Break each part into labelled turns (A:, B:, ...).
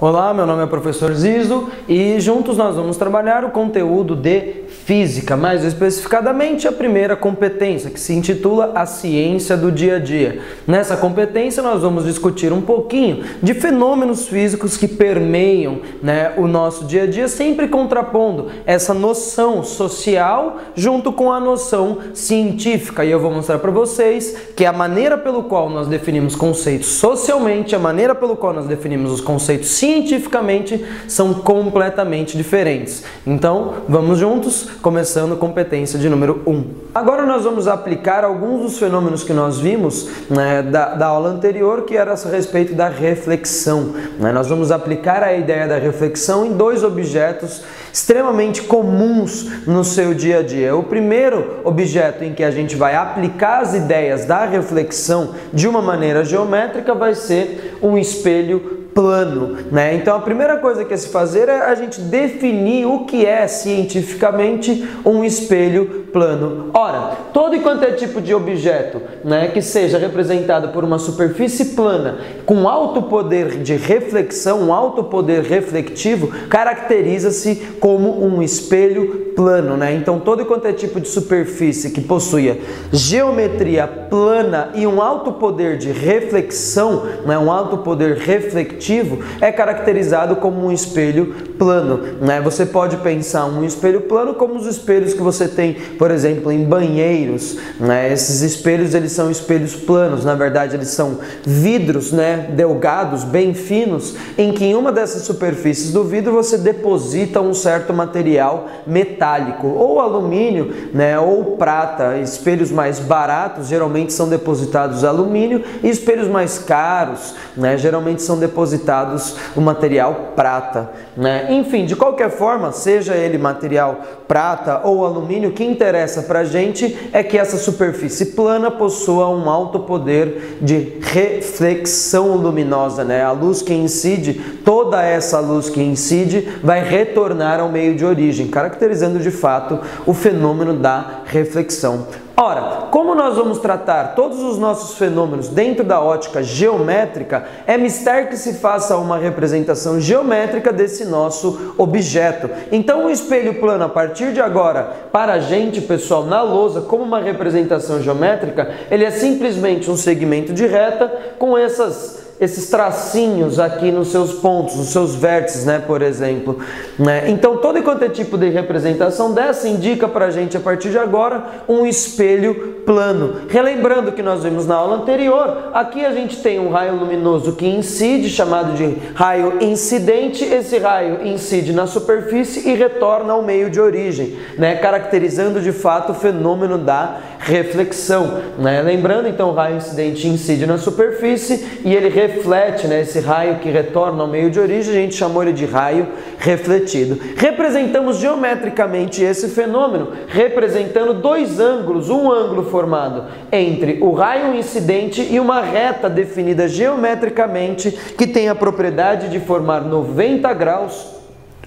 A: Olá, meu nome é professor Zizo e juntos nós vamos trabalhar o conteúdo de Física, mais especificadamente a primeira competência, que se intitula A Ciência do Dia a Dia. Nessa competência nós vamos discutir um pouquinho de fenômenos físicos que permeiam, o nosso dia a dia, sempre contrapondo essa noção social junto com a noção científica. E eu vou mostrar para vocês que a maneira pelo qual nós definimos conceitos socialmente, a maneira pelo qual nós definimos os conceitos cientificamente são completamente diferentes. Então, vamos juntos, começando competência de número 1. Agora nós vamos aplicar alguns dos fenômenos que nós vimos da aula anterior, que era a respeito da reflexão. Nós vamos aplicar a ideia da reflexão em dois objetos extremamente comuns no seu dia a dia. O primeiro objeto em que a gente vai aplicar as ideias da reflexão de uma maneira geométrica vai ser um espelho plano, Então a primeira coisa que é se fazer é a gente definir o que é cientificamente um espelho plano. Ora, todo e quanto é tipo de objeto, que seja representado por uma superfície plana com alto poder de reflexão, um alto poder reflectivo, caracteriza-se como um espelho plano, Então todo e quanto é tipo de superfície que possua geometria plana e um alto poder de reflexão, um alto poder reflectivo, é caracterizado como um espelho plano, Você pode pensar um espelho plano como os espelhos que você tem, por exemplo, em banheiros, Esses espelhos, eles são espelhos planos, na verdade eles são vidros, delgados, bem finos, em que em uma dessas superfícies do vidro você deposita um certo material metálico, ou alumínio, ou prata. Espelhos mais baratos geralmente são depositados alumínio e espelhos mais caros, geralmente são depositados o material prata, Enfim, de qualquer forma, seja ele material prata ou alumínio, o que interessa para a gente é que essa superfície plana possua um alto poder de reflexão luminosa, A luz que incide, toda essa luz que incide vai retornar ao meio de origem, caracterizando de fato o fenômeno da reflexão. Ora, como nós vamos tratar todos os nossos fenômenos dentro da ótica geométrica, é mister que se faça uma representação geométrica desse nosso objeto. Então, o espelho plano, a partir de agora, para a gente, pessoal, na lousa, como uma representação geométrica, ele é simplesmente um segmento de reta com esses tracinhos aqui nos seus pontos, nos seus vértices, por exemplo. Então, todo e quanto é tipo de representação dessa indica para a gente, a partir de agora, um espelho plano. Relembrando que nós vimos na aula anterior, aqui a gente tem um raio luminoso que incide, chamado de raio incidente. Esse raio incide na superfície e retorna ao meio de origem, caracterizando de fato o fenômeno da reflexão. Lembrando, então, o raio incidente incide na superfície e ele reflete, esse raio que retorna ao meio de origem, a gente chamou ele de raio refletido. Representamos geometricamente esse fenômeno, representando dois ângulos, um ângulo formado entre o raio incidente e uma reta definida geometricamente, que tem a propriedade de formar 90 graus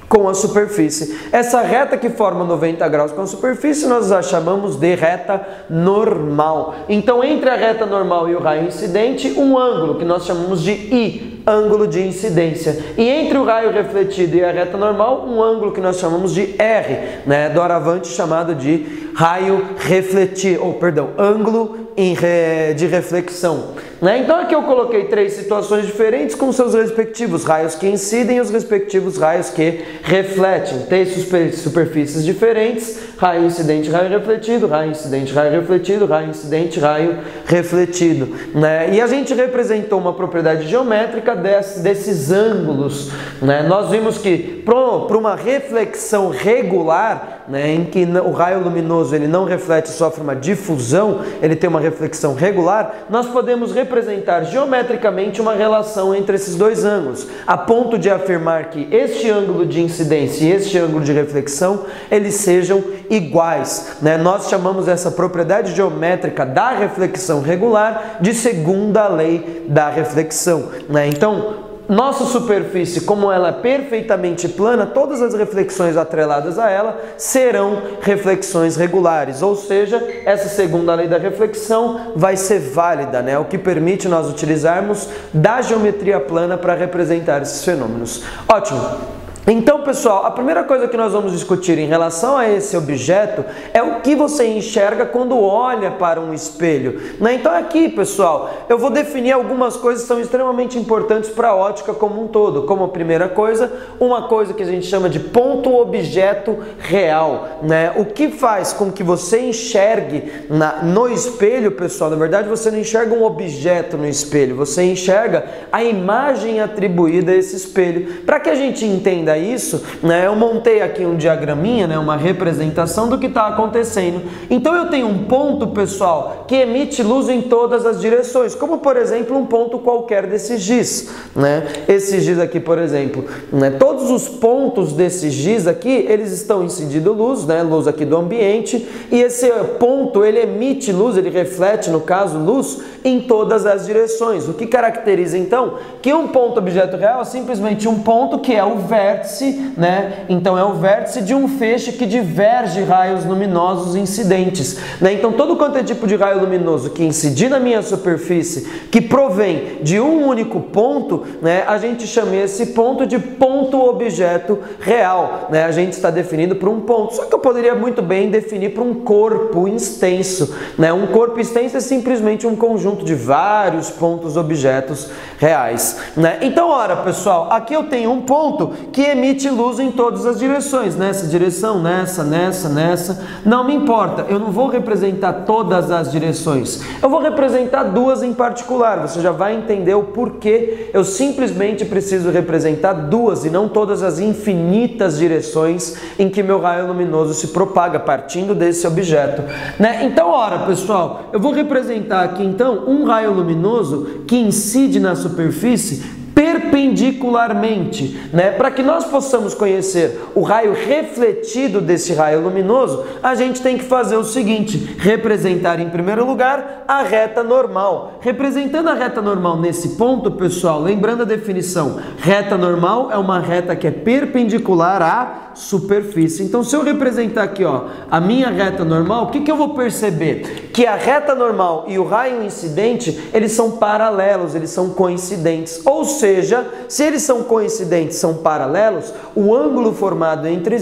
A: com a superfície. Essa reta que forma 90 graus com a superfície nós a chamamos de reta normal. Então, entre a reta normal e o raio incidente, um ângulo que nós chamamos de I, ângulo de incidência. E entre o raio refletido e a reta normal, um ângulo que nós chamamos de R, doravante chamado de raio refletido, ângulo de reflexão. Então aqui eu coloquei três situações diferentes com seus respectivos raios que incidem e os respectivos raios que refletem. Tem superfícies diferentes, raio incidente, raio refletido, raio incidente, raio refletido, raio incidente, raio refletido. E a gente representou uma propriedade geométrica desses ângulos. Nós vimos que para uma reflexão regular, em que o raio luminoso ele não reflete, sofre uma difusão, ele tem uma reflexão regular, nós podemos representar geometricamente uma relação entre esses dois ângulos, a ponto de afirmar que este ângulo de incidência e este ângulo de reflexão, eles sejam iguais. Nós chamamos essa propriedade geométrica da reflexão regular de segunda lei da reflexão. Então, nossa superfície, como ela é perfeitamente plana, todas as reflexões atreladas a ela serão reflexões regulares, ou seja, essa segunda lei da reflexão vai ser válida, né? O que permite nós utilizarmos da geometria plana para representar esses fenômenos. Ótimo! Então, pessoal, a primeira coisa que nós vamos discutir em relação a esse objeto é o que você enxerga quando olha para um espelho, né? Então aqui, pessoal, eu vou definir algumas coisas que são extremamente importantes para a ótica como um todo. Como a primeira coisa, uma coisa que a gente chama de ponto-objeto real, né? O que faz com que você enxergue no espelho, pessoal, na verdade você não enxerga um objeto no espelho, você enxerga a imagem atribuída a esse espelho. Para que a gente entenda isso, né, eu montei aqui um diagraminha, né, uma representação do que está acontecendo. Então eu tenho um ponto, pessoal, que emite luz em todas as direções, como por exemplo um ponto qualquer desse giz, né? Esse giz aqui, por exemplo, né, todos os pontos desse giz aqui, eles estão incidindo luz, né, luz aqui do ambiente, e esse ponto ele emite luz, ele reflete, no caso, luz em todas as direções. O que caracteriza então que um ponto objeto real é simplesmente um ponto que é o vértice, né? Então é o vértice de um feixe que diverge raios luminosos incidentes, né? Então todo quanto é tipo de raio luminoso que incidir na minha superfície, que provém de um único ponto, né, a gente chama esse ponto de ponto objeto real, né? A gente está definindo por um ponto, só que eu poderia muito bem definir por um corpo extenso, né? Um corpo extenso é simplesmente um conjunto de vários pontos objetos reais, né? Então, ora, pessoal, aqui eu tenho um ponto que emite luz em todas as direções, nessa direção, nessa, não me importa, eu não vou representar todas as direções, eu vou representar duas em particular, você já vai entender o porquê eu simplesmente preciso representar duas e não todas as infinitas direções em que meu raio luminoso se propaga, partindo desse objeto, né? Então, ora, pessoal, eu vou representar aqui então um raio luminoso que incide na superfície perpendicularmente, né? Para que nós possamos conhecer o raio refletido desse raio luminoso, a gente tem que fazer o seguinte: representar em primeiro lugar a reta normal. Representando a reta normal nesse ponto, pessoal, lembrando a definição, reta normal é uma reta que é perpendicular à superfície. Então, se eu representar aqui, ó, a minha reta normal, o que eu vou perceber? Que a reta normal e o raio incidente, eles são paralelos, eles são coincidentes. Ou seja, se eles são coincidentes, são paralelos, o ângulo formado entre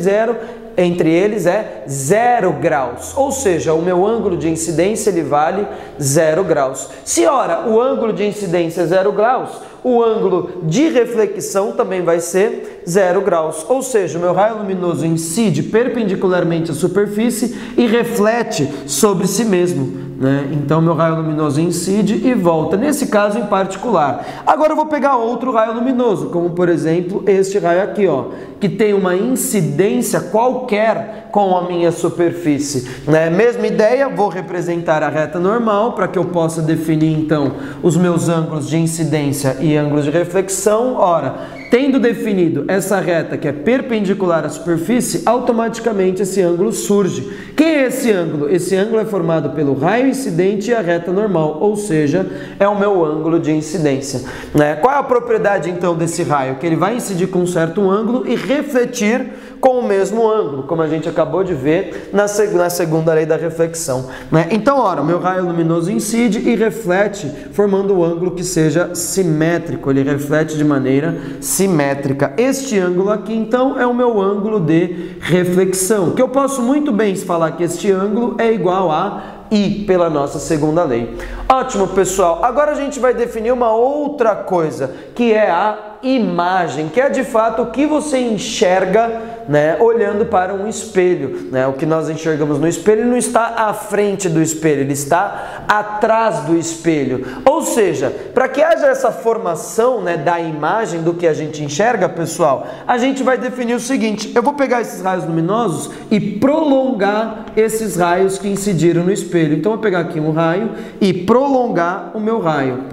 A: eles é 0 graus, ou seja, o meu ângulo de incidência ele vale 0 graus. Se ora o ângulo de incidência é 0 graus, o ângulo de reflexão também vai ser 0 graus, ou seja, o meu raio luminoso incide perpendicularmente à superfície e reflete sobre si mesmo, né? Então meu raio luminoso incide e volta, nesse caso em particular. Agora eu vou pegar outro raio luminoso, como por exemplo este raio aqui, ó, que tem uma incidência qualquer com a minha superfície, né? Mesma ideia, vou representar a reta normal para que eu possa definir então os meus ângulos de incidência e ângulos de reflexão. Ora, tendo definido essa reta que é perpendicular à superfície, automaticamente esse ângulo surge. Quem é esse ângulo? Esse ângulo é formado pelo raio incidente e a reta normal, ou seja, é o meu ângulo de incidência, né? Qual é a propriedade então desse raio? Que ele vai incidir com um certo ângulo e refletir com o mesmo ângulo, como a gente acabou de ver na segunda lei da reflexão, né? Então, ora, o meu raio luminoso incide e reflete, formando um ângulo que seja simétrico, ele reflete de maneira simétrica. Este ângulo aqui, então, é o meu ângulo de reflexão, que eu posso muito bem falar que este ângulo é igual a I pela nossa segunda lei. Ótimo, pessoal. Agora a gente vai definir uma outra coisa, que é a imagem, que é de fato o que você enxerga, né, olhando para um espelho, né? O que nós enxergamos no espelho não está à frente do espelho, ele está atrás do espelho. Ou seja, para que haja essa formação, né, da imagem do que a gente enxerga, pessoal, a gente vai definir o seguinte: eu vou pegar esses raios luminosos e prolongar esses raios que incidiram no espelho. Então eu vou pegar aqui um raio e prolongar o meu raio.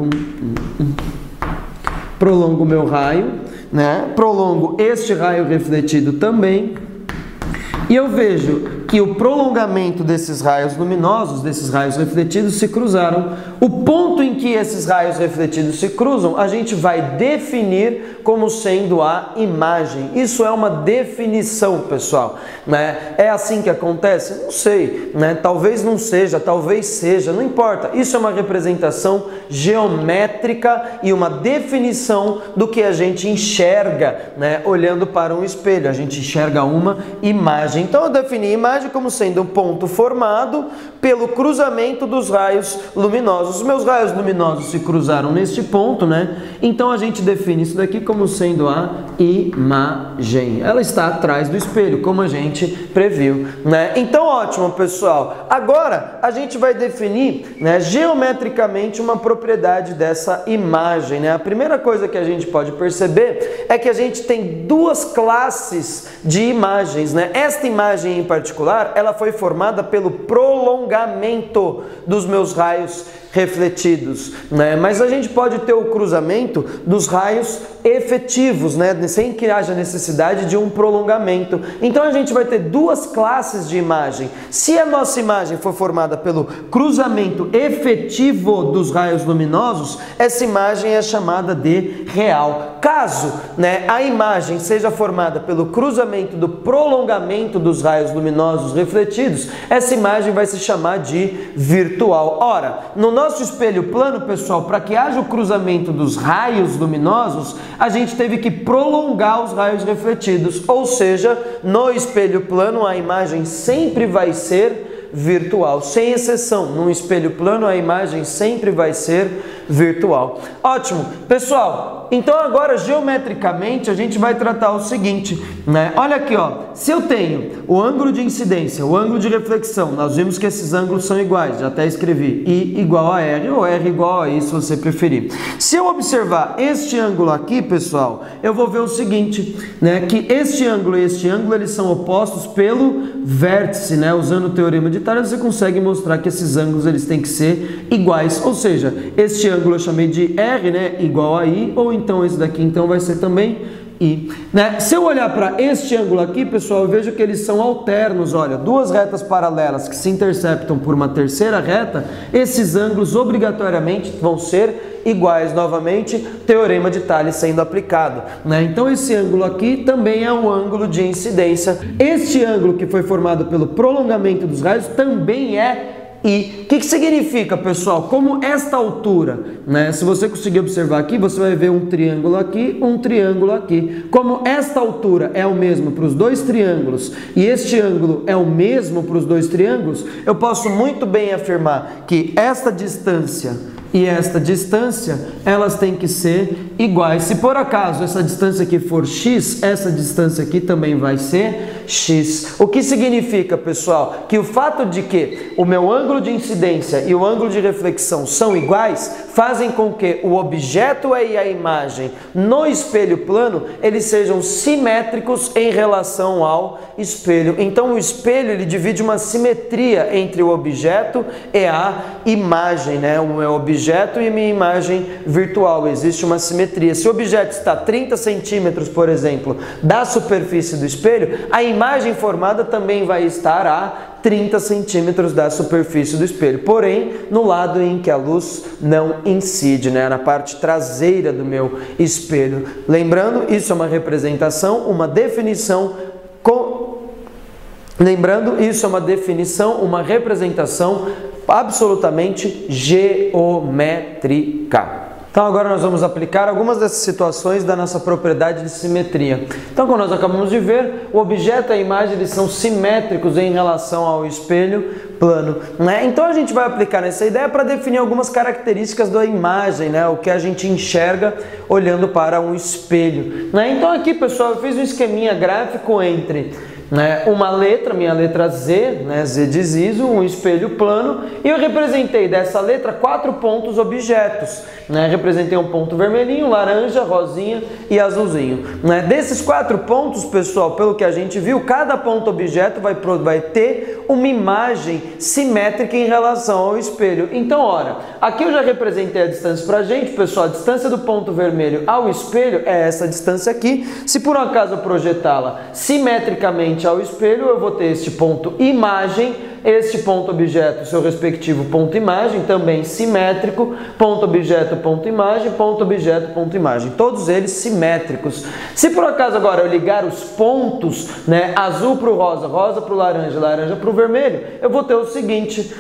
A: Prolongo o meu raio, né? Prolongo este raio refletido também, e eu vejo que o prolongamento desses raios luminosos, desses raios refletidos, se cruzaram. O ponto em que esses raios refletidos se cruzam, a gente vai definir como sendo a imagem. Isso é uma definição, pessoal, né? É assim que acontece? Não sei, né? Talvez não seja, talvez seja, não importa. Isso é uma representação geométrica e uma definição do que a gente enxerga, né? Olhando para um espelho, a gente enxerga uma imagem. Então eu defini a imagem como sendo um ponto formado pelo cruzamento dos raios luminosos. Os meus raios luminosos se cruzaram neste ponto, né? Então a gente define isso daqui como sendo a imagem. Ela está atrás do espelho, como a gente previu, né? Então ótimo, pessoal. Agora a gente vai definir, né, geometricamente uma propriedade dessa imagem, né? A primeira coisa que a gente pode perceber é que a gente tem duas classes de imagens, né? Esta imagem em particular, ela foi formada pelo prolongamento dos meus raios refletidos, né? Mas a gente pode ter o cruzamento dos raios efetivos, né? Sem que haja necessidade de um prolongamento. Então a gente vai ter duas classes de imagem. Se a nossa imagem for formada pelo cruzamento efetivo dos raios luminosos, essa imagem é chamada de real. Caso, né, a imagem seja formada pelo cruzamento do prolongamento dos raios luminosos refletidos, essa imagem vai se chamar de virtual. Ora, no nosso espelho plano, pessoal, para que haja o cruzamento dos raios luminosos, a gente teve que prolongar os raios refletidos, ou seja, no espelho plano a imagem sempre vai ser virtual, sem exceção. Num espelho plano a imagem sempre vai ser virtual. Ótimo, pessoal. Então agora geometricamente a gente vai tratar o seguinte, né? Olha aqui, ó. Se eu tenho o ângulo de incidência, o ângulo de reflexão, nós vimos que esses ângulos são iguais, já até escrevi I igual a R ou R igual a I, se você preferir. Se eu observar este ângulo aqui, pessoal, eu vou ver o seguinte, né? Que este ângulo e este ângulo, eles são opostos pelo vértice, né? Usando o teorema de Tales, você consegue mostrar que esses ângulos eles têm que ser iguais, ou seja, este ângulo eu chamei de R, né? Igual a I, ou então esse daqui então vai ser também I, né? Se eu olhar para este ângulo aqui, pessoal, eu vejo que eles são alternos. Olha, duas retas paralelas que se interceptam por uma terceira reta, esses ângulos obrigatoriamente vão ser iguais. Novamente, teorema de Tales sendo aplicado, né? Então esse ângulo aqui também é um ângulo de incidência. Este ângulo que foi formado pelo prolongamento dos raios também é I. O que significa, pessoal? Como esta altura, né? Se você conseguir observar aqui, você vai ver um triângulo aqui, um triângulo aqui. Como esta altura é o mesmo para os dois triângulos e este ângulo é o mesmo para os dois triângulos, eu posso muito bem afirmar que esta distância e esta distância, elas têm que ser iguais. Se por acaso essa distância aqui for x, essa distância aqui também vai ser x. O que significa, pessoal? Que o fato de que o meu ângulo de incidência e o ângulo de reflexão são iguais, fazem com que o objeto e a imagem no espelho plano, eles sejam simétricos em relação ao espelho. Então o espelho, ele divide uma simetria entre o objeto e a imagem, né? O meu objeto e minha imagem virtual, existe uma simetria. Se o objeto está a 30 centímetros, por exemplo, da superfície do espelho, a imagem formada também vai estar a 30 centímetros da superfície do espelho, porém no lado em que a luz não incide, né? Na parte traseira do meu espelho. Lembrando, isso é uma representação, uma definição uma representação absolutamente geométrica. Então agora nós vamos aplicar algumas dessas situações da nossa propriedade de simetria. Então, como nós acabamos de ver, o objeto e a imagem eles são simétricos em relação ao espelho plano, né? Então a gente vai aplicar essa ideia para definir algumas características da imagem, né? O que a gente enxerga olhando para um espelho, né? Então aqui, pessoal, eu fiz um esqueminha gráfico entre, né, uma letra, minha letra Z, né, Z de Ziso, um espelho plano, e eu representei dessa letra 4 pontos objetos, né? Representei um ponto vermelhinho, laranja, rosinha e azulzinho, né? Desses 4 pontos, pessoal, pelo que a gente viu, cada ponto objeto vai ter uma imagem simétrica em relação ao espelho. Então, ora, aqui eu já representei a distância pra gente, pessoal. A distância do ponto vermelho ao espelho é essa distância aqui. Se por um acaso eu projetá-la simetricamente ao espelho, eu vou ter este ponto imagem, este ponto objeto, seu respectivo ponto imagem, também simétrico, ponto objeto, ponto imagem, ponto objeto, ponto imagem, todos eles simétricos. Se por acaso agora eu ligar os pontos, né, azul para o rosa, rosa para o laranja, laranja para o vermelho, eu vou ter o seguinte,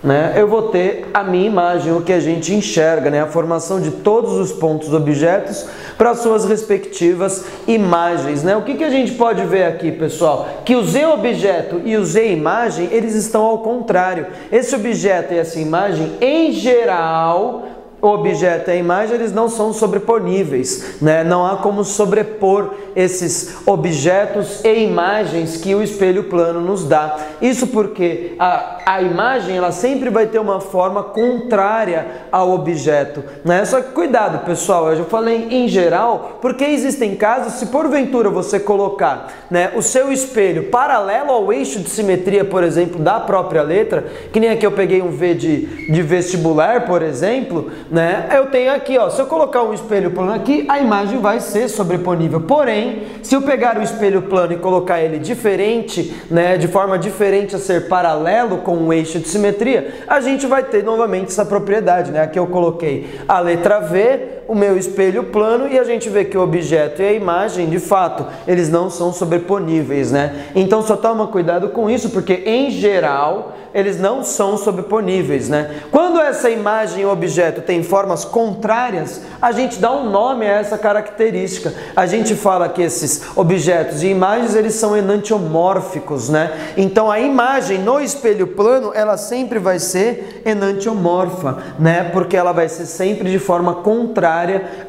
A: né, eu vou ter a minha imagem, o que a gente enxerga, né, a formação de todos os pontos objetos para suas respectivas imagens, né? O que a gente pode ver aqui, pessoal? Que o Z objeto e o Z imagem, eles estão ao contrário. Esse objeto e essa imagem, em geral, o objeto e a imagem, eles não são sobreponíveis, né? Não há como sobrepor esses objetos e imagens que o espelho plano nos dá. Isso porque a imagem, ela sempre vai ter uma forma contrária ao objeto, né? Só que cuidado, pessoal, eu já falei em geral, porque existem casos, se porventura você colocar, né, o seu espelho paralelo ao eixo de simetria, por exemplo, da própria letra, que nem aqui eu peguei um V de vestibular, por exemplo, né? Eu tenho aqui, ó, se eu colocar um espelho plano aqui, a imagem vai ser sobreponível. Porém, se eu pegar o espelho plano e colocar ele diferente, né, de forma diferente a ser paralelo com um eixo de simetria, a gente vai ter novamente essa propriedade, né? Aqui eu coloquei a letra V, o meu espelho plano, e a gente vê que o objeto e a imagem, de fato, eles não são sobreponíveis, né? Então só toma cuidado com isso, porque em geral eles não são sobreponíveis, né? Quando essa imagem e objeto tem formas contrárias, a gente dá um nome a essa característica. A gente fala que esses objetos e imagens, eles são enantiomórficos, né? Então a imagem no espelho plano, ela sempre vai ser enantiomorfa, né? Porque ela vai ser sempre de forma contrária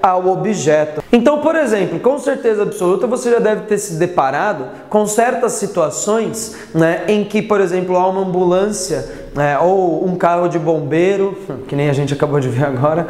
A: ao objeto. Então, por exemplo, com certeza absoluta, você já deve ter se deparado com certas situações, né, em que, por exemplo, há uma ambulância, ou um carro de bombeiro, que nem a gente acabou de ver agora,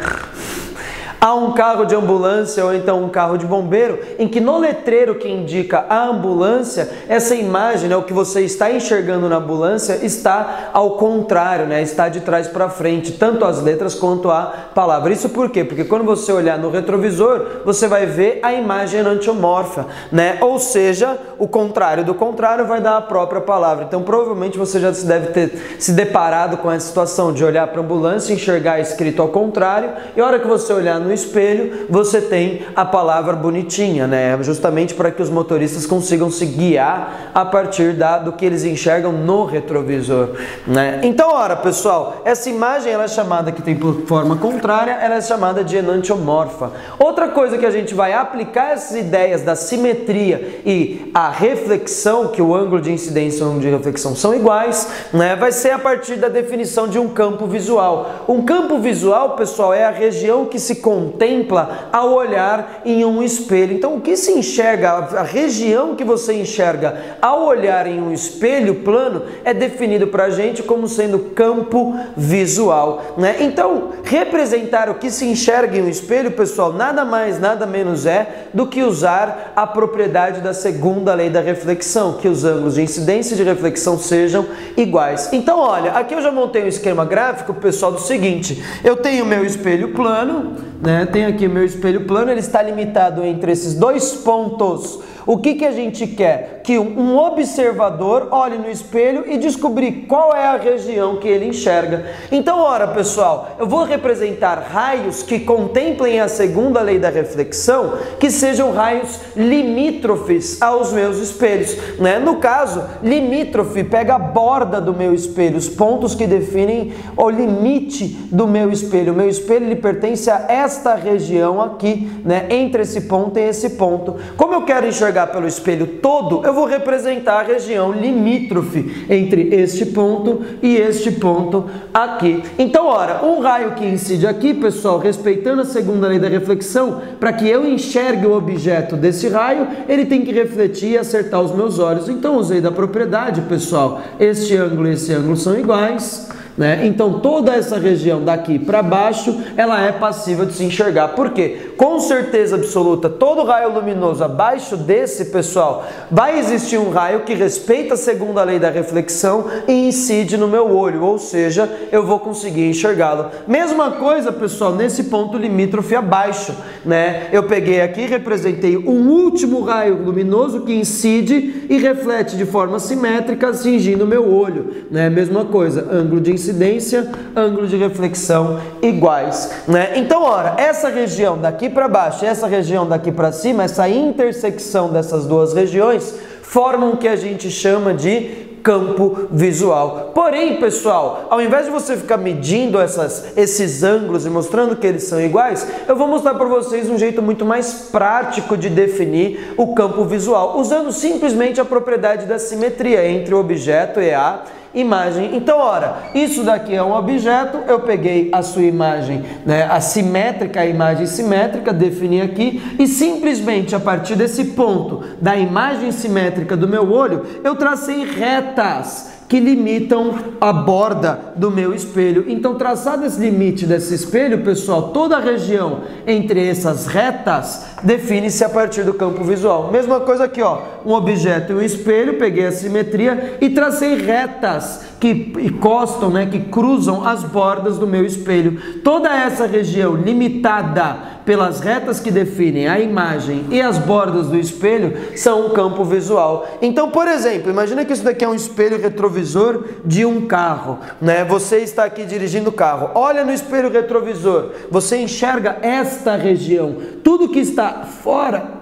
A: há um carro de ambulância ou então um carro de bombeiro, em que no letreiro que indica a ambulância, essa imagem, né, o que você está enxergando na ambulância, está ao contrário, né, está de trás para frente, tanto as letras quanto a palavra. Isso por quê? Porque quando você olhar no retrovisor, você vai ver a imagem enantiomorfa, né? Ou seja, o contrário do contrário vai dar a própria palavra. Então provavelmente você já deve ter se deparado com essa situação de olhar para a ambulância, enxergar escrito ao contrário, e a hora que você olhar no espelho, você tem a palavra bonitinha, né? Justamente para que os motoristas consigam se guiar a partir do que eles enxergam no retrovisor, né? Então, ora, pessoal, essa imagem, ela é chamada, que tem por forma contrária, ela é chamada de enantiomorfa. Outra coisa que a gente vai aplicar essas ideias da simetria e a reflexão, que o ângulo de incidência e o ângulo de reflexão são iguais, né? Vai ser a partir da definição de um campo visual. Um campo visual, pessoal, é a região que se contempla ao olhar em um espelho. Então, o que se enxerga, a região que você enxerga ao olhar em um espelho plano, é definido para a gente como sendo campo visual, né? Então, representar o que se enxerga em um espelho, pessoal, nada mais, nada menos é do que usar a propriedade da segunda lei da reflexão, que os ângulos de incidência e de reflexão sejam iguais. Então, olha, aqui eu já montei um esquema gráfico, pessoal, do seguinte: eu tenho meu espelho plano, né? Tem aqui o meu espelho plano, ele está limitado entre esses dois pontos. O que a gente quer? Que um observador olhe no espelho e descobrir qual é a região que ele enxerga. Então, ora, pessoal, eu vou representar raios que contemplem a segunda lei da reflexão, que sejam raios limítrofes aos meus espelhos, né? No caso, limítrofe pega a borda do meu espelho, os pontos que definem o limite do meu espelho. O meu espelho, ele pertence a esta região aqui, né? Entre esse ponto e esse ponto. Como eu quero enxergar pelo espelho todo, eu vou representar a região limítrofe entre este ponto e este ponto aqui. Então, ora, um raio que incide aqui, pessoal, respeitando a segunda lei da reflexão, para que eu enxergue o objeto desse raio, ele tem que refletir e acertar os meus olhos. Então, usei da propriedade, pessoal, este ângulo e esse ângulo são iguais, né? Então toda essa região daqui para baixo, ela é passível de se enxergar. Por quê? Com certeza absoluta, todo raio luminoso abaixo desse, pessoal, vai existir um raio que respeita a segunda lei da reflexão e incide no meu olho, ou seja, eu vou conseguir enxergá-lo. Mesma coisa, pessoal, nesse ponto limítrofe abaixo, né? Eu peguei aqui, representei um último raio luminoso que incide e reflete de forma simétrica, atingindo o meu olho, né? Mesma coisa, ângulo de incidência, ângulo de reflexão iguais, né? Então, ora, essa região daqui para baixo e essa região daqui para cima, essa intersecção dessas duas regiões, formam o que a gente chama de campo visual. Porém, pessoal, ao invés de você ficar medindo esses ângulos e mostrando que eles são iguais, eu vou mostrar para vocês um jeito muito mais prático de definir o campo visual, usando simplesmente a propriedade da simetria entre o objeto e a imagem. Então, ora, isso daqui é um objeto, eu peguei a sua imagem, né, a simétrica, a imagem simétrica, defini aqui, e simplesmente a partir desse ponto da imagem simétrica do meu olho, eu tracei retas que limitam a borda do meu espelho. Então, traçado esse limite desse espelho, pessoal, toda a região entre essas retas define-se a partir do campo visual. Mesma coisa aqui, ó, um objeto e um espelho, peguei a simetria e tracei retas que encostam, né, que cruzam as bordas do meu espelho. Toda essa região limitada pelas retas que definem a imagem e as bordas do espelho são um campo visual. Então, por exemplo, imagina que isso daqui é um espelho retrovisor de um carro, né? Você está aqui dirigindo o carro, olha no espelho retrovisor, você enxerga esta região, tudo que está fora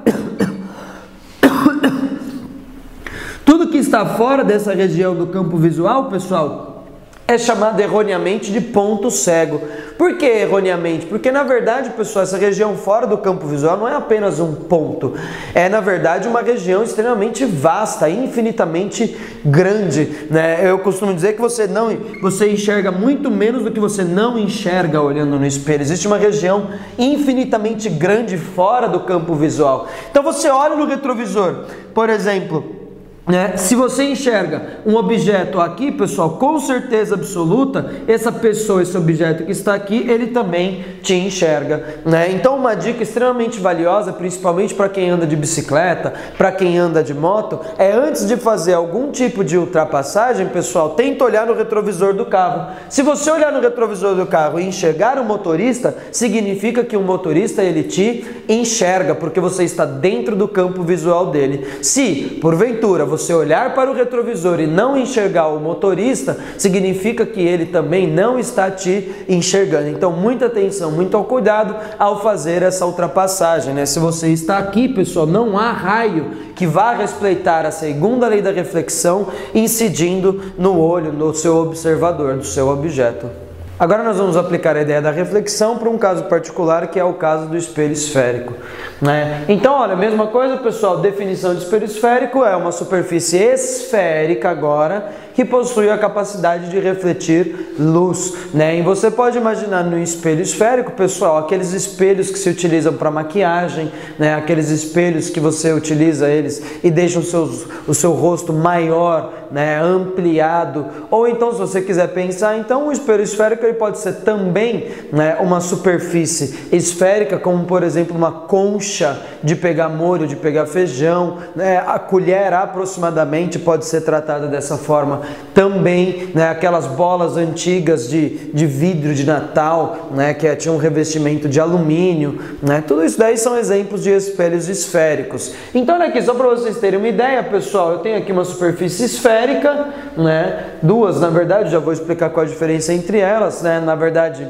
A: tudo que está fora dessa região do campo visual, pessoal, é chamado erroneamente de ponto cego. Por que erroneamente? Porque na verdade, pessoal, essa região fora do campo visual não é apenas um ponto, é na verdade uma região extremamente vasta, infinitamente grande, né? Eu costumo dizer que você enxerga muito menos do que você não enxerga olhando no espelho. Existe uma região infinitamente grande fora do campo visual. Então você olha no retrovisor, por exemplo, né? Se você enxerga um objeto aqui, pessoal, com certeza absoluta, essa pessoa, esse objeto que está aqui, ele também te enxerga, né? Então, uma dica extremamente valiosa, principalmente para quem anda de bicicleta, para quem anda de moto, é antes de fazer algum tipo de ultrapassagem, pessoal, tenta olhar no retrovisor do carro. Se você olhar no retrovisor do carro e enxergar o motorista, significa que o motorista, ele te enxerga, porque você está dentro do campo visual dele. Se, porventura, você olhar para o retrovisor e não enxergar o motorista, significa que ele também não está te enxergando. Então, muita atenção, muito cuidado ao fazer essa ultrapassagem, né? Se você está aqui, pessoal, não há raio que vá respeitar a segunda lei da reflexão incidindo no olho, no seu observador, do seu objeto. Agora nós vamos aplicar a ideia da reflexão para um caso particular, que é o caso do espelho esférico, né? Então, olha, mesma coisa, pessoal, definição de espelho esférico é uma superfície esférica agora, que possui a capacidade de refletir luz, né? E você pode imaginar no espelho esférico, pessoal, aqueles espelhos que se utilizam para maquiagem, né? Aqueles espelhos que você utiliza eles e deixa o seu rosto maior, né? Ampliado. Ou então, se você quiser pensar, então o espelho esférico ele pode ser também, né, uma superfície esférica, como por exemplo uma concha de pegar molho, de pegar feijão, né? A colher aproximadamente pode ser tratada dessa forma também, né? Aquelas bolas antigas de vidro de Natal, né? Que tinha um revestimento de alumínio, né? Tudo isso daí são exemplos de espelhos esféricos. Então, olha aqui, só para vocês terem uma ideia, pessoal, eu tenho aqui uma superfície esférica, né? Duas, na verdade, já vou explicar qual a diferença entre elas, né? Na verdade,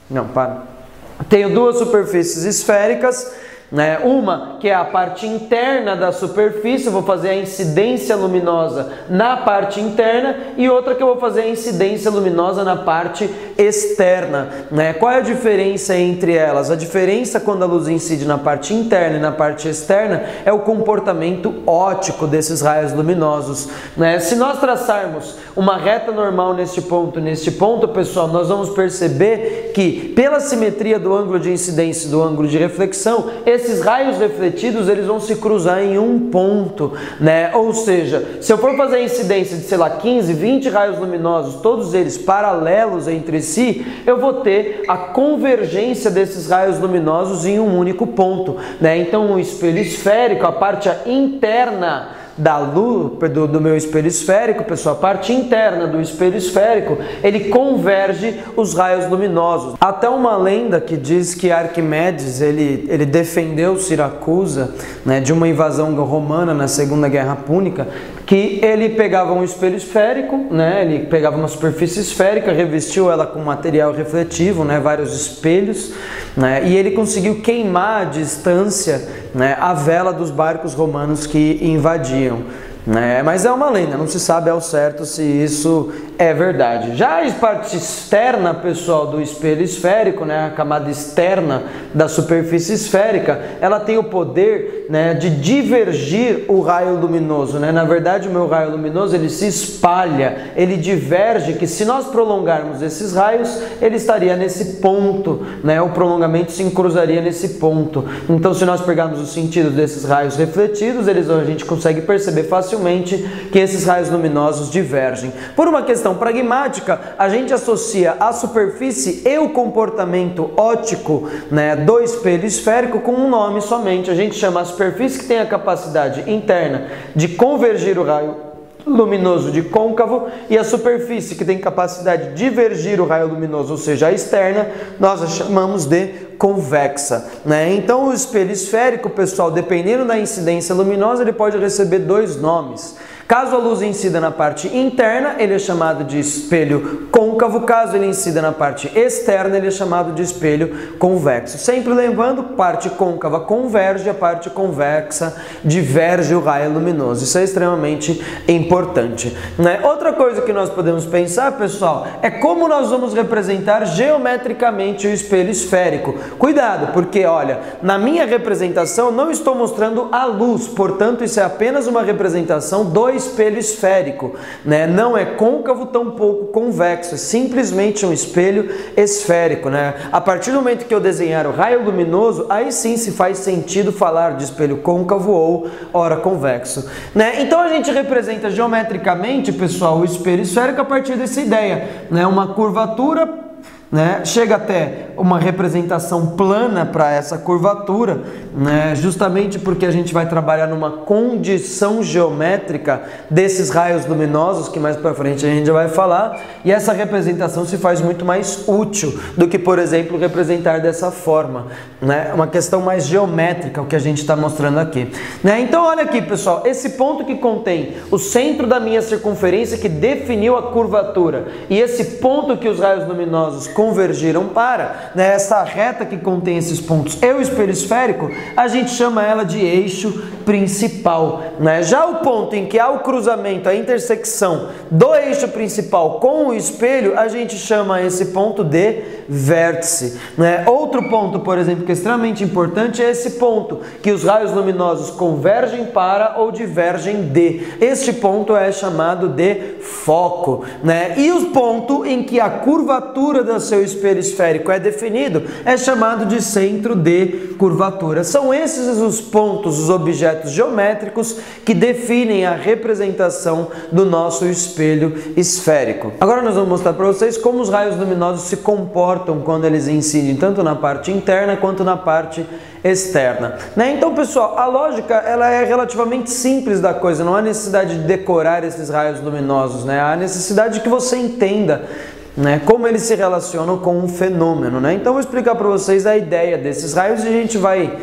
A: não, para. Tenho duas superfícies esféricas, né? Uma que é a parte interna da superfície, eu vou fazer a incidência luminosa na parte interna, e outra que eu vou fazer a incidência luminosa na parte externa, né? Qual é a diferença entre elas? A diferença quando a luz incide na parte interna e na parte externa é o comportamento óptico desses raios luminosos, né? Se nós traçarmos uma reta normal neste ponto, pessoal, nós vamos perceber que pela simetria do ângulo de incidência e do ângulo de reflexão, esses raios refletidos eles vão se cruzar em um ponto, né? Ou seja, se eu for fazer a incidência de, sei lá, 15, 20 raios luminosos, todos eles paralelos entre si, eu vou ter a convergência desses raios luminosos em um único ponto, né? Então o espelho esférico, a parte interna da luz, do meu espelho esférico, pessoal, a parte interna do espelho esférico, ele converge os raios luminosos. Até uma lenda que diz que Arquimedes, ele defendeu Siracusa, né, de uma invasão romana na Segunda Guerra Púnica, que ele pegava um espelho esférico, né, ele pegava uma superfície esférica, revestiu ela com material refletivo, né, vários espelhos, né, e ele conseguiu queimar à distância, né, a vela dos barcos romanos que invadiam. Mas é uma lenda, não se sabe ao certo se isso é verdade. Já a parte externa, pessoal, do espelho esférico, né, a camada externa da superfície esférica, ela tem o poder, né, de divergir o raio luminoso, né? Na verdade, o meu raio luminoso ele se espalha, ele diverge, que se nós prolongarmos esses raios, ele estaria nesse ponto, né? O prolongamento se cruzaria nesse ponto. Então, se nós pegarmos o sentido desses raios refletidos, a gente consegue perceber facilmente que esses raios luminosos divergem. Por uma questão pragmática, a gente associa a superfície e o comportamento óptico, né, do espelho esférico com um nome somente. A gente chama a superfície que tem a capacidade interna de convergir o raio luminoso de côncavo, e a superfície que tem capacidade de divergir o raio luminoso, ou seja, a externa, nós a chamamos de convexa, né? Então o espelho esférico, pessoal, dependendo da incidência luminosa, ele pode receber dois nomes. Caso a luz incida na parte interna, ele é chamado de espelho côncavo. Caso ele incida na parte externa, ele é chamado de espelho convexo. Sempre lembrando, parte côncava converge, a parte convexa diverge o raio luminoso. Isso é extremamente importante, né? Outra coisa que nós podemos pensar, pessoal, é como nós vamos representar geometricamente o espelho esférico. Cuidado, porque olha, na minha representação eu não estou mostrando a luz, portanto isso é apenas uma representação do espelho esférico, né? Não é côncavo, tampouco convexo, é simplesmente um espelho esférico, né? A partir do momento que eu desenhar o raio luminoso, aí sim se faz sentido falar de espelho côncavo ou ora convexo, né? Então a gente representa geometricamente, pessoal, o espelho esférico a partir dessa ideia, né? Uma curvatura, né? Chega até uma representação plana para essa curvatura, né? Justamente porque a gente vai trabalhar numa condição geométrica desses raios luminosos, que mais para frente a gente já vai falar, e essa representação se faz muito mais útil do que, por exemplo, representar dessa forma, né? Uma questão mais geométrica, o que a gente está mostrando aqui, né? Então olha aqui, pessoal, esse ponto que contém o centro da minha circunferência que definiu a curvatura, e esse ponto que os raios luminosos convergiram para, né, essa reta que contém esses pontos e o espelho esférico, a gente chama ela de eixo principal, né? Já o ponto em que há o cruzamento, a intersecção do eixo principal com o espelho, a gente chama esse ponto de vértice, né? Outro ponto, por exemplo, que é extremamente importante é esse ponto que os raios luminosos convergem para ou divergem de. Este ponto é chamado de foco, né? E o ponto em que a curvatura do seu espelho esférico é definido é chamado de centro de curvatura. São esses os pontos, os objetos geométricos que definem a representação do nosso espelho esférico. Agora nós vamos mostrar para vocês como os raios luminosos se comportam quando eles incidem tanto na parte interna quanto na parte externa, né? Então, pessoal, a lógica ela é relativamente simples da coisa, não há necessidade de decorar esses raios luminosos, né? Há necessidade de que você entenda, né, como eles se relacionam com um fenômeno, né? Então, vou explicar para vocês a ideia desses raios e a gente vai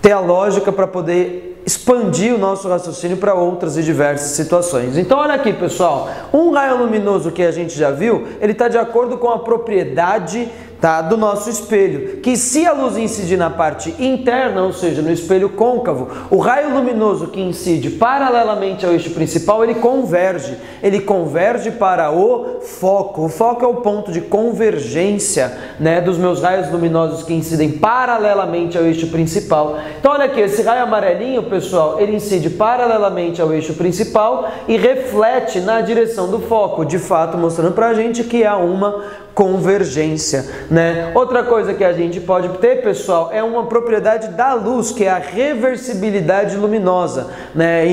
A: ter a lógica para poder expandir o nosso raciocínio para outras e diversas situações. Então, olha aqui, pessoal, um raio luminoso que a gente já viu, ele está de acordo com a propriedade, tá, do nosso espelho, que se a luz incidir na parte interna, ou seja, no espelho côncavo, o raio luminoso que incide paralelamente ao eixo principal, ele converge para o foco. O foco é o ponto de convergência, né, dos meus raios luminosos que incidem paralelamente ao eixo principal. Então olha aqui, esse raio amarelinho, pessoal, ele incide paralelamente ao eixo principal e reflete na direção do foco, de fato mostrando pra gente que há uma convergência, né? Outra coisa que a gente pode ter, pessoal, é uma propriedade da luz, que é a reversibilidade luminosa, né?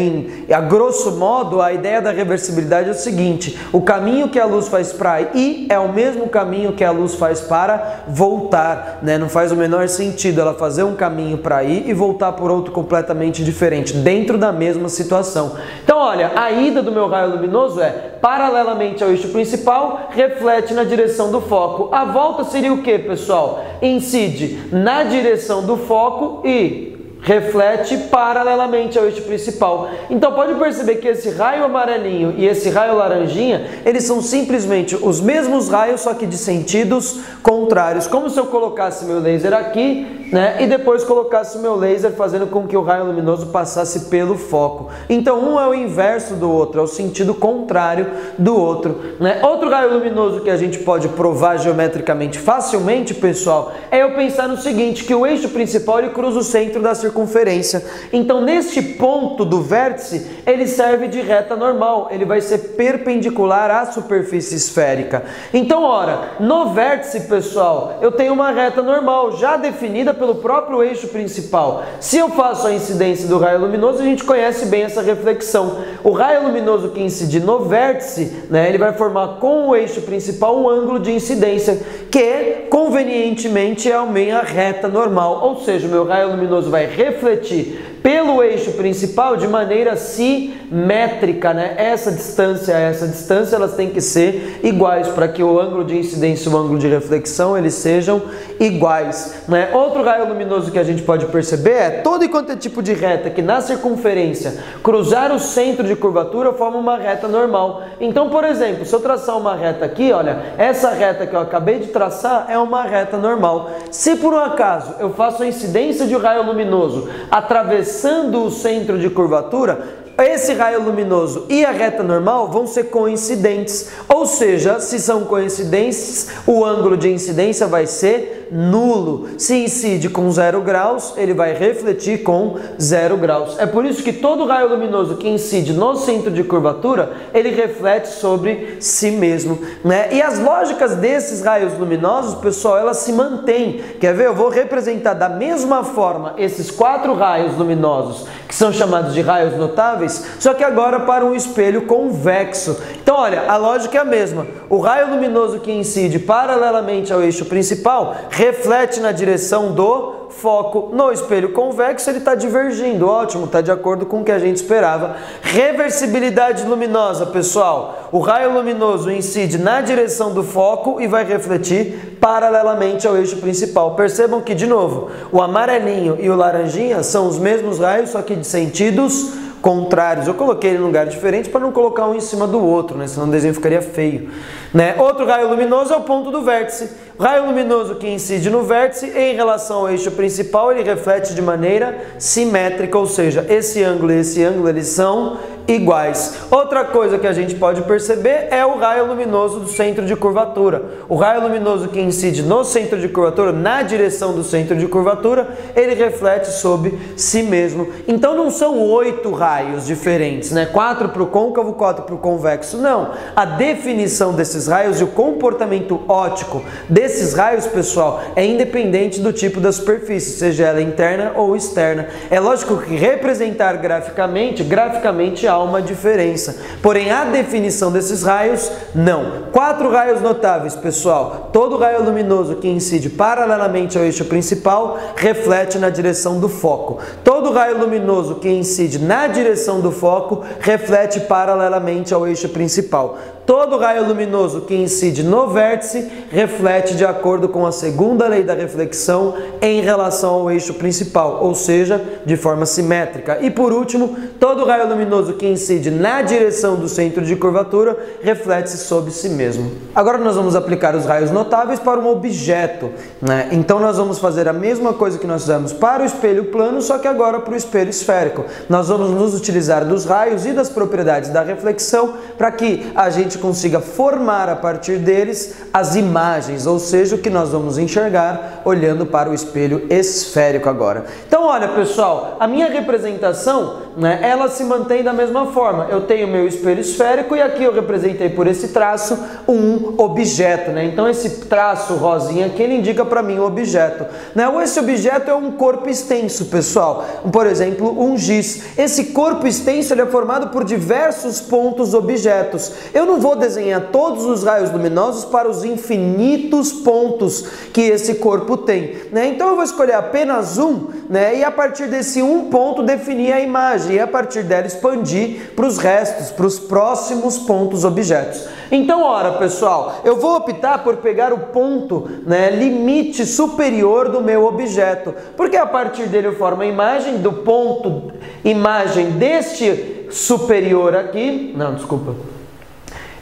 A: A grosso modo, a ideia da reversibilidade é o seguinte: o caminho que a luz faz para ir é o mesmo caminho que a luz faz para voltar, né? Não faz o menor sentido ela fazer um caminho para ir e voltar por outro completamente diferente, dentro da mesma situação. Então, olha, a ida do meu raio luminoso é paralelamente ao eixo principal, reflete na direção do foco. A volta seria o que, pessoal? Incide na direção do foco e reflete paralelamente ao eixo principal. Então pode perceber que esse raio amarelinho e esse raio laranjinha, eles são simplesmente os mesmos raios, só que de sentidos contrários. Como se eu colocasse meu laser aqui, né, e depois colocasse o meu laser fazendo com que o raio luminoso passasse pelo foco. Então um é o inverso do outro, é o sentido contrário do outro, né? Outro raio luminoso que a gente pode provar geometricamente facilmente, pessoal, é eu pensar no seguinte, que o eixo principal ele cruza o centro da circunferência. Então neste ponto do vértice, ele serve de reta normal, ele vai ser perpendicular à superfície esférica. Então, ora, no vértice, pessoal, eu tenho uma reta normal, já definida pelo próprio eixo principal. Se eu faço a incidência do raio luminoso, a gente conhece bem essa reflexão. O raio luminoso que incide no vértice, né, ele vai formar com o eixo principal um ângulo de incidência, que convenientemente é a minha reta normal, ou seja, o meu raio luminoso vai refletir pelo eixo principal de maneira simétrica, né? Essa distância, elas têm que ser iguais para que o ângulo de incidência e o ângulo de reflexão eles sejam iguais, né? Outro raio luminoso que a gente pode perceber é todo e quanto é tipo de reta que na circunferência cruzar o centro de curvatura forma uma reta normal. Então, por exemplo, se eu traçar uma reta aqui, olha, essa reta que eu acabei de traçar é uma reta normal. Se por um acaso eu faço a incidência de um raio luminoso atravessando o centro de curvatura, esse raio luminoso e a reta normal vão ser coincidentes, ou seja, se são coincidentes, o ângulo de incidência vai ser nulo. Se incide com 0 graus, ele vai refletir com 0 graus. É por isso que todo raio luminoso que incide no centro de curvatura, ele reflete sobre si mesmo, né? E as lógicas desses raios luminosos, pessoal, elas se mantêm. Quer ver? Eu vou representar da mesma forma esses 4 raios luminosos, que são chamados de raios notáveis, só que agora para um espelho convexo. Então, olha, a lógica é a mesma. O raio luminoso que incide paralelamente ao eixo principal reflete na direção do foco. No espelho convexo ele está divergindo, ótimo, está de acordo com o que a gente esperava. Reversibilidade luminosa, pessoal. O raio luminoso incide na direção do foco e vai refletir paralelamente ao eixo principal. Percebam que, de novo, o amarelinho e o laranjinha são os mesmos raios, só que de sentidos contrários. Eu coloquei ele em lugar diferente para não colocar um em cima do outro, né? Senão o desenho ficaria feio, né? Outro raio luminoso é o ponto do vértice. O raio luminoso que incide no vértice em relação ao eixo principal, ele reflete de maneira simétrica, ou seja, esse ângulo e esse ângulo eles são iguais. Outra coisa que a gente pode perceber é o raio luminoso do centro de curvatura. O raio luminoso que incide no centro de curvatura, na direção do centro de curvatura, ele reflete sobre si mesmo. Então não são 8 raios diferentes, né? 4 para o côncavo, 4 para o convexo. Não. A definição desses raios e o comportamento óptico desses raios, pessoal, é independente do tipo da superfície, seja ela interna ou externa. É lógico que representar graficamente há uma diferença. Porém, a definição desses raios, não. 4 raios notáveis, pessoal. Todo raio luminoso que incide paralelamente ao eixo principal reflete na direção do foco. Todo raio luminoso que incide na direção do foco reflete paralelamente ao eixo principal. Todo raio luminoso que incide no vértice reflete de acordo com a segunda lei da reflexão em relação ao eixo principal, ou seja, de forma simétrica. E por último, todo raio luminoso que incide na direção do centro de curvatura reflete-se sobre si mesmo. Agora nós vamos aplicar os raios notáveis para um objeto, né? Então nós vamos fazer a mesma coisa que nós fizemos para o espelho plano, só que agora para o espelho esférico. Nós vamos nos utilizar dos raios e das propriedades da reflexão para que a gente consiga formar a partir deles as imagens, ou seja, o que nós vamos enxergar olhando para o espelho esférico agora. Então, olha, pessoal, a minha representação, né, ela se mantém da mesma mesma forma, eu tenho meu espelho esférico e aqui eu representei por esse traço um objeto, né? Então esse traço rosinha aqui, ele indica para mim o objeto, né? Ou esse objeto é um corpo extenso, pessoal. Por exemplo, um giz. Esse corpo extenso, ele é formado por diversos pontos objetos. Eu não vou desenhar todos os raios luminosos para os infinitos pontos que esse corpo tem, né? Então eu vou escolher apenas um, né? E a partir desse um ponto definir a imagem e a partir dela expandir para os restos, para os próximos pontos objetos. Então, ora, pessoal, eu vou optar por pegar o ponto, né, limite superior do meu objeto, porque a partir dele eu formo a imagem do ponto imagem deste superior aqui,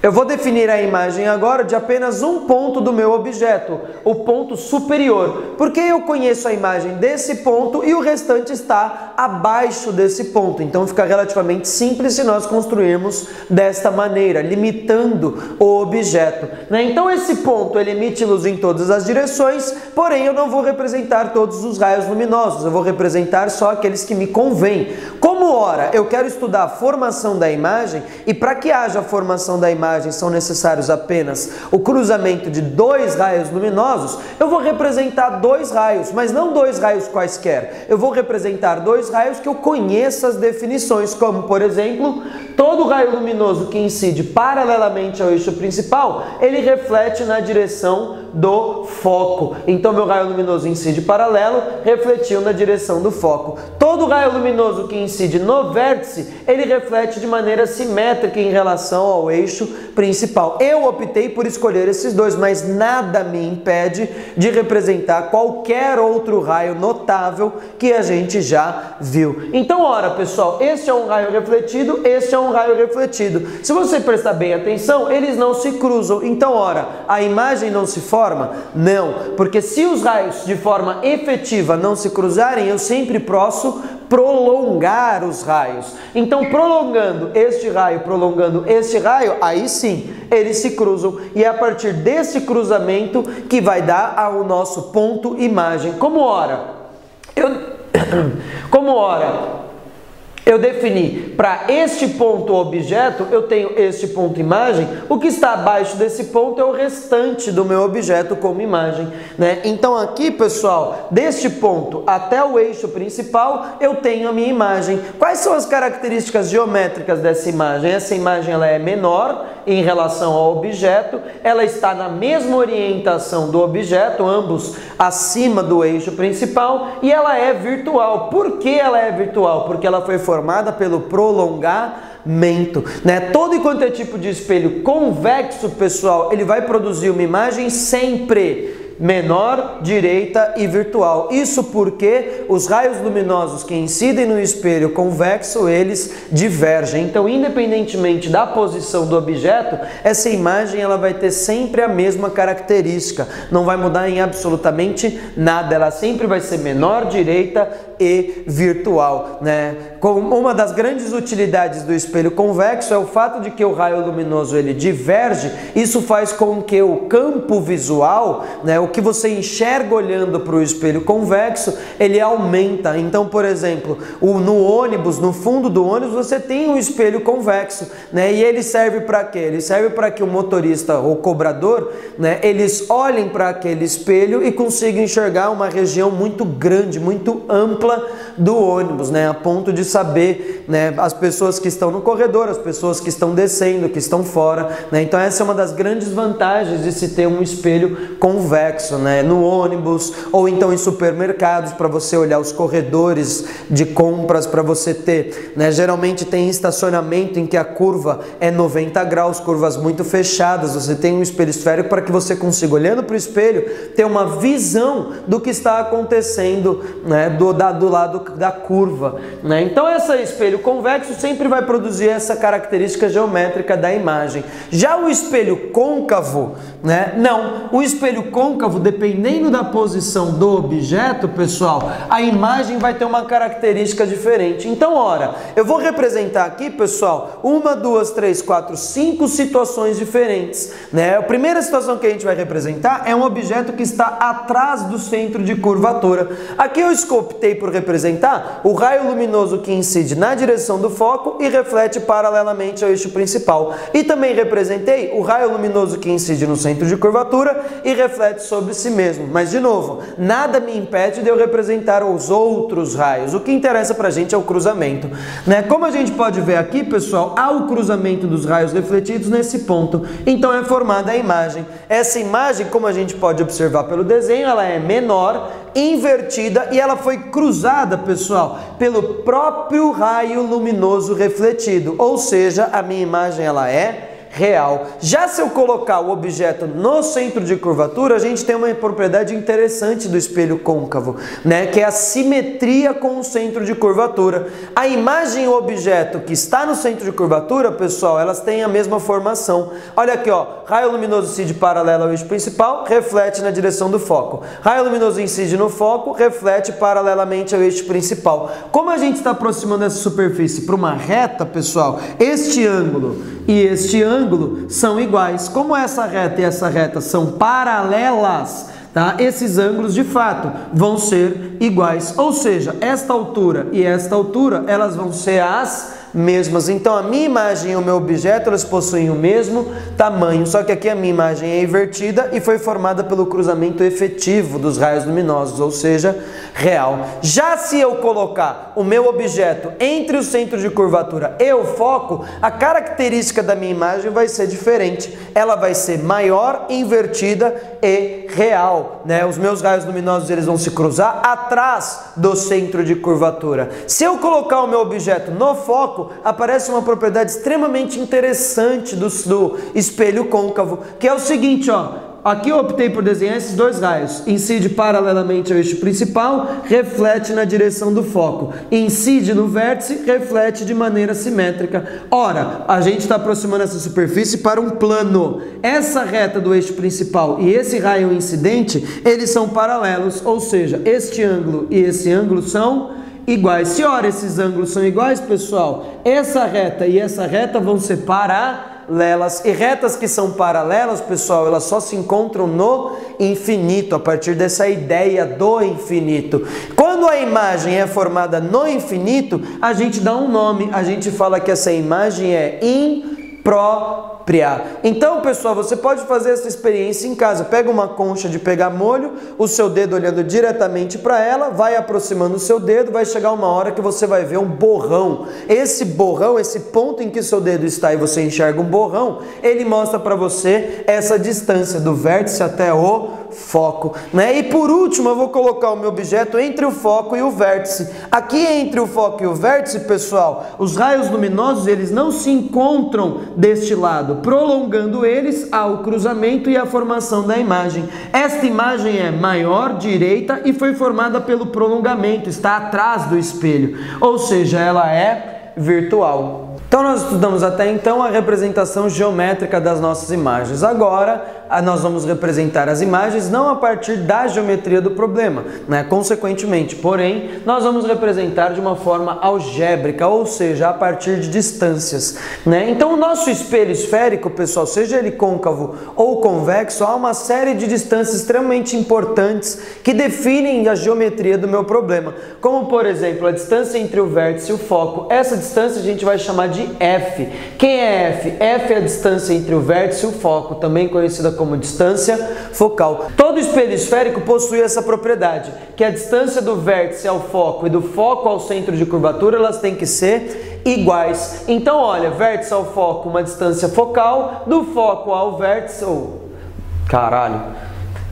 A: eu vou definir a imagem agora de apenas um ponto do meu objeto, o ponto superior, porque eu conheço a imagem desse ponto e o restante está abaixo desse ponto. Então fica relativamente simples se nós construirmos desta maneira, limitando o objeto, né? Então esse ponto ele emite luz em todas as direções, porém eu não vou representar todos os raios luminosos, eu vou representar só aqueles que me convêm. Como ora, eu quero estudar a formação da imagem e para que haja a formação da imagem são necessários apenas o cruzamento de dois raios luminosos, eu vou representar dois raios, mas não dois raios quaisquer. Eu vou representar dois raios que eu conheça as definições, como por exemplo, todo raio luminoso que incide paralelamente ao eixo principal, ele reflete na direção do foco. Então meu raio luminoso incide paralelo, refletiu na direção do foco. Todo raio luminoso que incide no vértice, ele reflete de maneira simétrica em relação ao eixo principal. Eu optei por escolher esses dois, mas nada me impede de representar qualquer outro raio notável que a gente já viu. Então, ora, pessoal, este é um raio refletido, este é um raio refletido. Se você prestar bem atenção, eles não se cruzam. Então, ora, a imagem não se forma? Não, porque se os raios de forma efetiva não se cruzarem, eu sempre posso prolongar os raios. Então, prolongando este raio, aí sim, eles se cruzam e é a partir desse cruzamento que vai dar ao nosso ponto imagem. Como ora, eu defini para este ponto objeto, eu tenho este ponto imagem, o que está abaixo desse ponto é o restante do meu objeto como imagem, né? Então aqui, pessoal, deste ponto até o eixo principal, eu tenho a minha imagem. Quais são as características geométricas dessa imagem? Essa imagem ela é menor em relação ao objeto, ela está na mesma orientação do objeto, ambos acima do eixo principal, e ela é virtual. Por que ela é virtual? Porque ela foi formada pelo prolongamento, né? Todo e quanto é tipo de espelho convexo, pessoal, ele vai produzir uma imagem sempre menor, direita e virtual. Isso porque os raios luminosos que incidem no espelho convexo, eles divergem. Então, independentemente da posição do objeto, essa imagem ela vai ter sempre a mesma característica. Não vai mudar em absolutamente nada. Ela sempre vai ser menor, direita e virtual, né? Como uma das grandes utilidades do espelho convexo é o fato de que o raio luminoso ele diverge. Isso faz com que o campo visual, né, o que você enxerga olhando para o espelho convexo, ele aumenta. Então, por exemplo, no ônibus, no fundo do ônibus, você tem um espelho convexo, né? E ele serve para quê? Ele serve para que o motorista ou cobrador, né, eles olhem para aquele espelho e consigam enxergar uma região muito grande, muito ampla do ônibus, né? A ponto de saber, né, as pessoas que estão no corredor, as pessoas que estão descendo, que estão fora, né? Então essa é uma das grandes vantagens de se ter um espelho convexo, né? No ônibus ou então em supermercados, para você olhar os corredores de compras, para você ter, né? Geralmente tem estacionamento em que a curva é 90 graus, curvas muito fechadas, você tem um espelho esférico para que você consiga, olhando para o espelho, ter uma visão do que está acontecendo, né, do lado da curva, né? Então esse espelho convexo sempre vai produzir essa característica geométrica da imagem. Já o espelho côncavo, né? Não, o espelho côncavo côncavo, dependendo da posição do objeto, pessoal, a imagem vai ter uma característica diferente. Então, ora, eu vou representar aqui, pessoal, 1, 2, 3, 4, 5 situações diferentes, né? A primeira situação que a gente vai representar é um objeto que está atrás do centro de curvatura. Aqui eu optei por representar o raio luminoso que incide na direção do foco e reflete paralelamente ao eixo principal. E também representei o raio luminoso que incide no centro de curvatura e reflete sobre si mesmo. Mas, de novo, nada me impede de eu representar os outros raios. O que interessa pra gente é o cruzamento, né? Como a gente pode ver aqui, pessoal, há o cruzamento dos raios refletidos nesse ponto. Então é formada a imagem. Essa imagem, como a gente pode observar pelo desenho, ela é menor, invertida e ela foi cruzada, pessoal, pelo próprio raio luminoso refletido. Ou seja, a minha imagem ela é real. Já se eu colocar o objeto no centro de curvatura, a gente tem uma propriedade interessante do espelho côncavo, né? Que é a simetria com o centro de curvatura. A imagem e o objeto que está no centro de curvatura, pessoal, elas têm a mesma formação. Olha aqui, ó, raio luminoso incide paralelo ao eixo principal, reflete na direção do foco. Raio luminoso incide no foco, reflete paralelamente ao eixo principal. Como a gente está aproximando essa superfície para uma reta, pessoal, este ângulo e este ângulo são iguais. Como essa reta e essa reta são paralelas, tá? Esses ângulos de fato vão ser iguais. Ou seja, esta altura e esta altura, elas vão ser as mesmas. Então a minha imagem e o meu objeto, elas possuem o mesmo tamanho, só que aqui a minha imagem é invertida e foi formada pelo cruzamento efetivo dos raios luminosos, ou seja, real. Já se eu colocar o meu objeto entre o centro de curvatura e o foco, a característica da minha imagem vai ser diferente. Ela vai ser maior, invertida e real, né? Os meus raios luminosos, eles vão se cruzar atrás do centro de curvatura. Se eu colocar o meu objeto no foco, aparece uma propriedade extremamente interessante do espelho côncavo, que é o seguinte, ó. Aqui eu optei por desenhar esses dois raios. Incide paralelamente ao eixo principal, reflete na direção do foco. Incide no vértice, reflete de maneira simétrica. Ora, a gente está aproximando essa superfície para um plano. Essa reta do eixo principal e esse raio incidente, eles são paralelos, ou seja, este ângulo e esse ângulo são iguais. Se ora esses ângulos são iguais, pessoal, essa reta e essa reta vão ser paralelas. E retas que são paralelas, pessoal, elas só se encontram no infinito, a partir dessa ideia do infinito. Quando a imagem é formada no infinito, a gente dá um nome, a gente fala que essa imagem é imprópria. Então, pessoal, você pode fazer essa experiência em casa. Pega uma concha de pegar molho, o seu dedo olhando diretamente para ela, vai aproximando o seu dedo, vai chegar uma hora que você vai ver um borrão. Esse borrão, esse ponto em que seu dedo está e você enxerga um borrão, ele mostra para você essa distância do vértice até o foco, né? E por último, eu vou colocar o meu objeto entre o foco e o vértice. Aqui entre o foco e o vértice, pessoal, os raios luminosos, eles não se encontram deste lado, prolongando eles ao cruzamento e à formação da imagem. Esta imagem é maior, direita, e foi formada pelo prolongamento, está atrás do espelho, ou seja, ela é virtual. Então nós estudamos até então a representação geométrica das nossas imagens. Agora nós vamos representar as imagens não a partir da geometria do problema, né? Consequentemente, porém, nós vamos representar de uma forma algébrica, ou seja, a partir de distâncias, né? Então o nosso espelho esférico, pessoal, seja ele côncavo ou convexo, há uma série de distâncias extremamente importantes que definem a geometria do meu problema, como por exemplo a distância entre o vértice e o foco. Essa distância a gente vai chamar de F. Quem é F? F é a distância entre o vértice e o foco, também conhecida como distância focal. Todo espelho esférico possui essa propriedade, que a distância do vértice ao foco e do foco ao centro de curvatura, elas têm que ser iguais. Então, olha, vértice ao foco, uma distância focal, do foco ao vértice,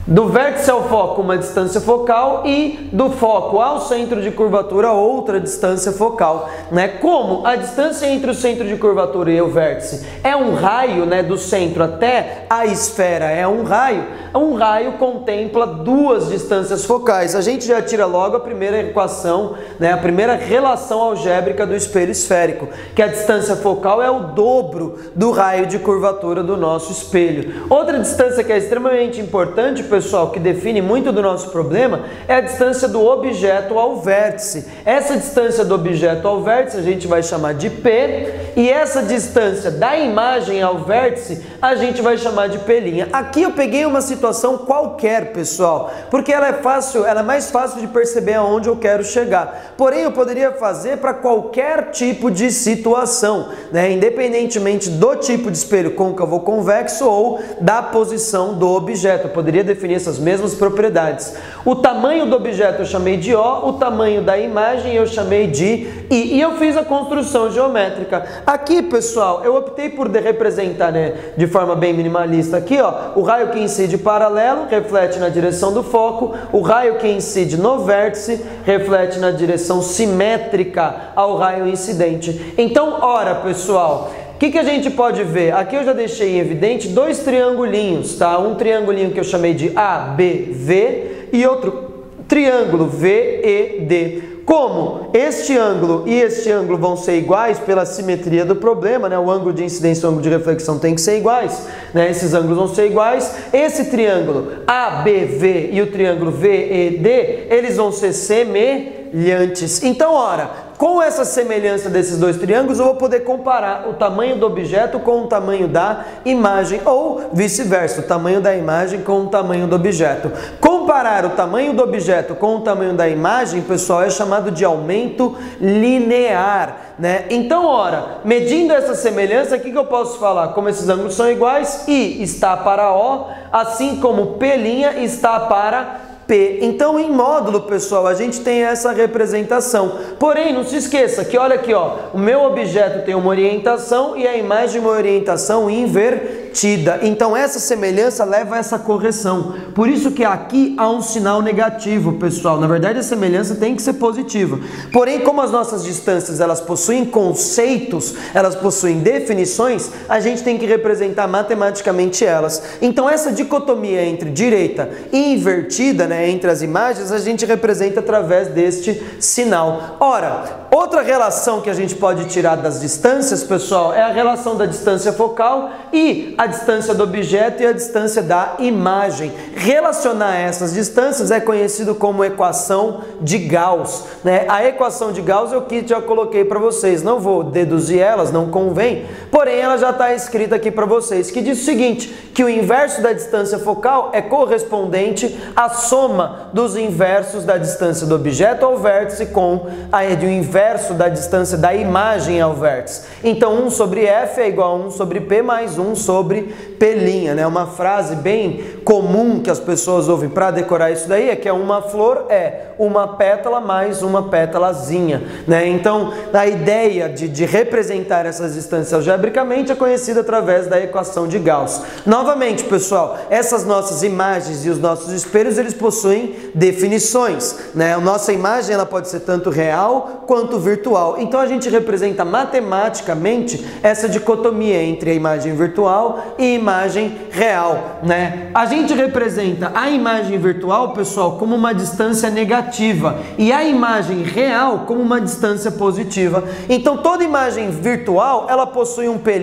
A: do vértice ao foco, uma distância focal, e do foco ao centro de curvatura, outra distância focal, né? Como a distância entre o centro de curvatura e o vértice é um raio, né, do centro até a esfera é um raio contempla duas distâncias focais. A gente já tira logo a primeira equação, né, a primeira relação algébrica do espelho esférico, que a distância focal é o dobro do raio de curvatura do nosso espelho. Outra distância que é extremamente importante, pessoal, que define muito do nosso problema é a distância do objeto ao vértice. Essa distância do objeto ao vértice a gente vai chamar de P, e essa distância da imagem ao vértice a gente vai chamar de P'. Aqui eu peguei uma situação qualquer, pessoal, porque ela é mais fácil de perceber aonde eu quero chegar. Porém, eu poderia fazer para qualquer tipo de situação, né? Independentemente do tipo de espelho côncavo ou convexo ou da posição do objeto. Eu poderia definir essas mesmas propriedades. O tamanho do objeto eu chamei de O, o tamanho da imagem eu chamei de I. E eu fiz a construção geométrica. Aqui, pessoal, eu optei por representar, né, de forma bem minimalista aqui, ó, o raio que incide paralelo reflete na direção do foco, o raio que incide no vértice reflete na direção simétrica ao raio incidente. Então, ora, pessoal, o que a gente pode ver? Aqui eu já deixei em evidente dois triangulinhos, tá? Um triangulinho que eu chamei de ABV e outro triângulo VED. Como este ângulo e este ângulo vão ser iguais pela simetria do problema, né? O ângulo de incidência e o ângulo de reflexão tem que ser iguais, né? Esses ângulos vão ser iguais. Esse triângulo ABV e o triângulo VED, eles vão ser semelhantes. Então, ora, com essa semelhança desses dois triângulos, eu vou poder comparar o tamanho do objeto com o tamanho da imagem, ou vice-versa, o tamanho da imagem com o tamanho do objeto. Comparar o tamanho do objeto com o tamanho da imagem, pessoal, é chamado de aumento linear, né? Então, ora, medindo essa semelhança, o que eu posso falar? Como esses ângulos são iguais, I está para O, assim como P' está para P. Então, em módulo, pessoal, a gente tem essa representação. Porém, não se esqueça que, olha aqui, ó, o meu objeto tem uma orientação e a imagem uma orientação invertida. Então, essa semelhança leva a essa correção. Por isso que aqui há um sinal negativo, pessoal. Na verdade, a semelhança tem que ser positiva. Porém, como as nossas distâncias, elas possuem conceitos, elas possuem definições, a gente tem que representar matematicamente elas. Então, essa dicotomia entre direita e invertida, né, entre as imagens, a gente representa através deste sinal. Ora, outra relação que a gente pode tirar das distâncias, pessoal, é a relação da distância focal e a distância do objeto e a distância da imagem. Relacionar essas distâncias é conhecido como equação de Gauss, né? A equação de Gauss eu que já coloquei para vocês, não vou deduzir elas, não convém, porém ela já está escrita aqui para vocês, que diz o seguinte, que o inverso da distância focal é correspondente à soma dos inversos da distância do objeto ao vértice com o inverso da distância da imagem ao vértice. Então 1 sobre F é igual a 1 sobre P mais 1 sobre P', né? Uma frase bem comum que as pessoas ouvem para decorar isso daí é que uma flor é uma pétala mais uma pétalazinha, né? Então a ideia de representar essas distâncias algebricamente é conhecida através da equação de Gauss. Novamente, pessoal, essas nossas imagens e os nossos espelhos, eles possuem definições, né? A nossa imagem ela pode ser tanto real quanto virtual. Então a gente representa matematicamente essa dicotomia entre a imagem virtual e imagem real, né? A gente representa a imagem virtual, pessoal, como uma distância negativa e a imagem real como uma distância positiva. Então toda imagem virtual, ela possui um P'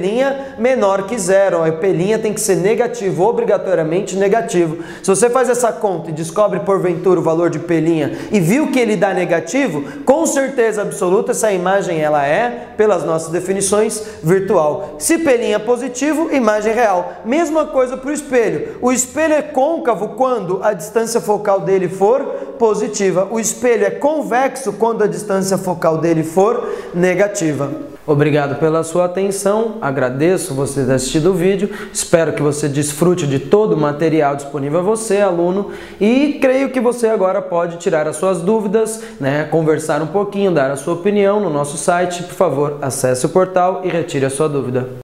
A: menor que zero. A P' tem que ser negativo, obrigatoriamente negativo. Se você faz essa conta e descobre porventura o valor de P' e viu que ele dá negativo, com certeza absoluta essa imagem ela é, pelas nossas definições, virtual. Se P' é positivo, imagem real. Mesma coisa para o espelho. O espelho é côncavo quando a distância focal dele for positiva. O espelho é convexo quando a distância focal dele for negativa. Obrigado pela sua atenção, agradeço você ter assistido o vídeo, espero que você desfrute de todo o material disponível a você, aluno, e creio que você agora pode tirar as suas dúvidas, né, conversar um pouquinho, dar a sua opinião no nosso site. Por favor, acesse o portal e retire a sua dúvida.